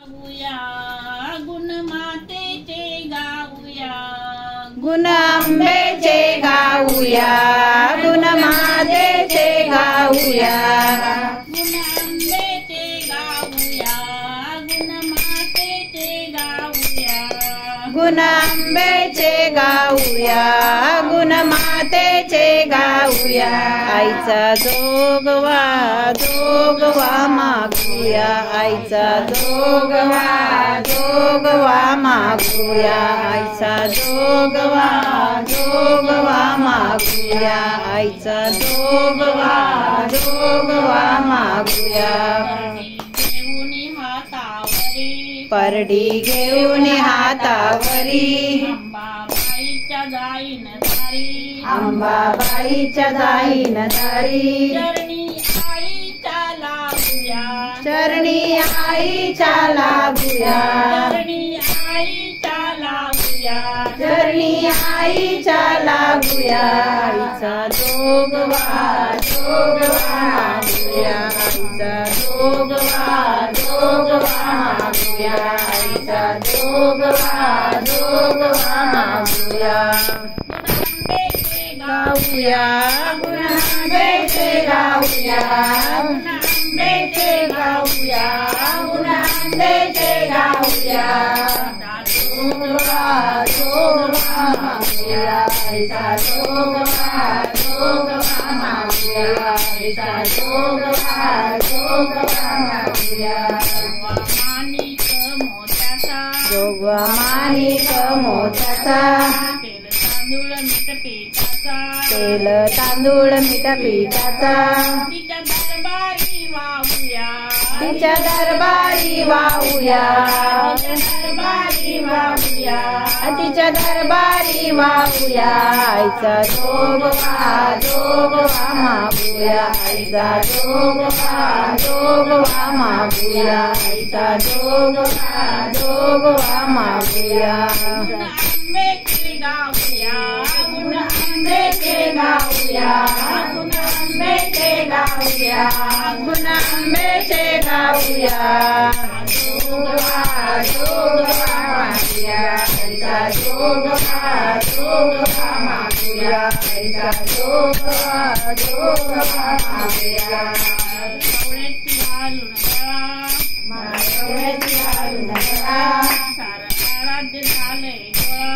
गाऊया गुण मातेचे गाऊया, गुण अंबेचे गाऊया, गुण मातेचे गाऊया, गुण अंबेचे गाऊया, गुण मातेचे गाऊया, गुण अंबेचे गाऊया, गुण मातेचे गाऊया. आईचा जोगवा जोगवा मागूया, आईचा जोगवा जोगवा मागूया, आईचा जोगवा जोगवा मागूया, आईचा जोगवा जोगवा मागूया. परडी घेऊन हातावरी, परडी घेऊन हातावरी, अंबाबाईच्या जाईन दारी, अंबाबाईच्या जाईन दारी, चरणी आईच्या लागूया, चरणी आईच्या लागूया, चरणी आईच्या लागूया, चरणी आईच्या लागूया. आईचा जोगवा जोगवा मागूया, आईचा जोगवा जोगवा मागूया, आईचा जोगवा जोगवा मागूया. गाऊया गुण अंबेचे गाऊया, गुण अंबेचे गाऊया, गुण अंबेचे गाऊया. जोगवा जोगवा मागूया, आईचा जोगवा जोगवा मागूया, आईचा जोगवा जोगवा मागूया. माणिक मोत्याचा, जोगवा माणिक मोत्याचा, तेल तांदूळ मीठ पिठाचा, तेल तांदूळ मीठ पिठाचा, तिच्या दरबारी वाहूया, तिच्या दरबारी वाहूया, दरबारी वाहूया, तिच्या दरबारी वाहूया. आईचा जोगवा जोगवा मागूया, आईचा जोगवा जोगवा मागूया, आईचा जोगवा जोगवा मागूया. अंबेचे गाऊया, गुण अंबेचे गाऊया, गुण अंबेचे गाऊया, गुण अंबेचे गाऊया. जोगवा जोगवा मागूया, आईचा जोगवा जोगवा मागूया, आईचा जोगवा जोगवा मागूया. कवळ्याची घालून गळा, मागवण्याची घालून गळा, सारं आराध्य झालंय गोळा,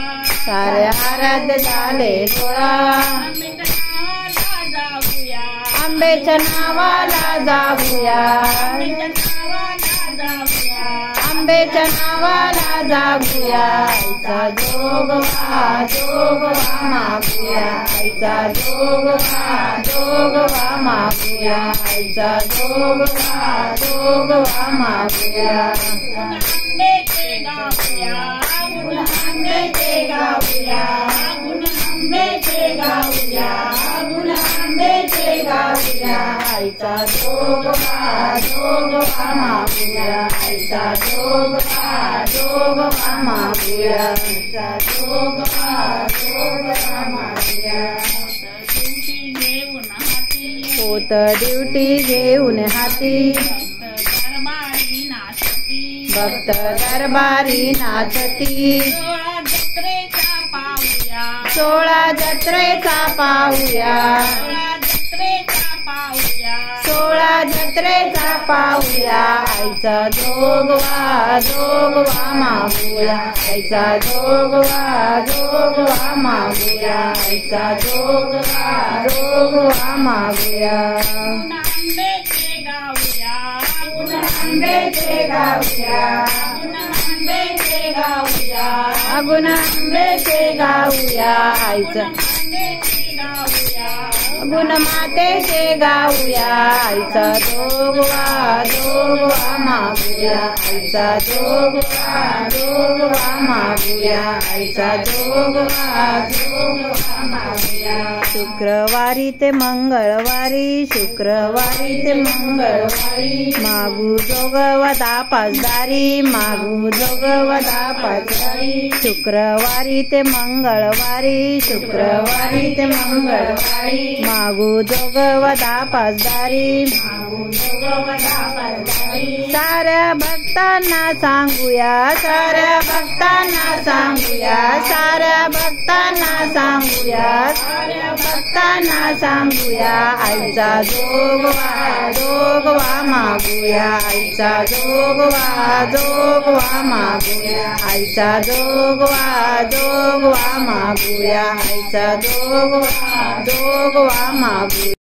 सारे आराध्य झाले गोळा. आंबेच्या नावाला जाऊया, आंबेच्या नावाला जाऊया, आंबेच्या नावाला जाऊया. आंबेच्या नावाला जाऊया. आईचा जोगवा जोगवा मागूया, आईचा जोगवा जोगवा मागूया, आईचा जोगवा जोगवा मागूया. आंबेचे गाऊया, गुण अंबेचे गाऊया, गुण अंबेचे गाऊया, गुण अंबेचे गाऊया. आईचा जोगवा जोगवा मागूया, आईचा जोगवा जोगवा मागूया, आईचा जोगवा जोगवा मागूया. दिवशी घेऊन हाती, होत ड्युटी घेऊन हाती, दरबारी नाचती, भक्त दरबारी नाचती. सोळा जत्रेचा पाहूया, सोळा जत्रेचा पाहूया. आईचा जोगवा जोगवा मागूया, आईचा जोगवा जोगवा मागूया, आईचा जोगवा जोगवा मागूया. आंबेचे गाऊया, गुण अंबेचे गाऊया, गुण अंबेचे गाऊया, गुण अंबेचे गाऊया. आईचा गुण मातेचे गाऊया, आईचा जोगवा जोगवा मागूया, आईचा जोगवा जोगवा मागूया, आईचा जोगवा जोगवा मागूया. शुक्रवारी ते मंगळवारी, शुक्रवारी ते मंगळवारी, मागू जोगवता पाचदारी, मागू जोगवता पाचदारी. शुक्रवारी ते मंगळवारी, शुक्रवारी ते मंगळवारी, मागू जोगवता पसदारी साऱ्या भक्तांना सांगूया साऱ्या भक्तांना सांगूया साऱ्या भक्तांना सांगूया साऱ्या भक्तांना सांगूया आईचा जोगवा जोगवा मागूया आईचा जोगवा जोगवा मागूया आईचा जोगवा जोगवा मागूया आईचा जोगवा जोगवा मागूया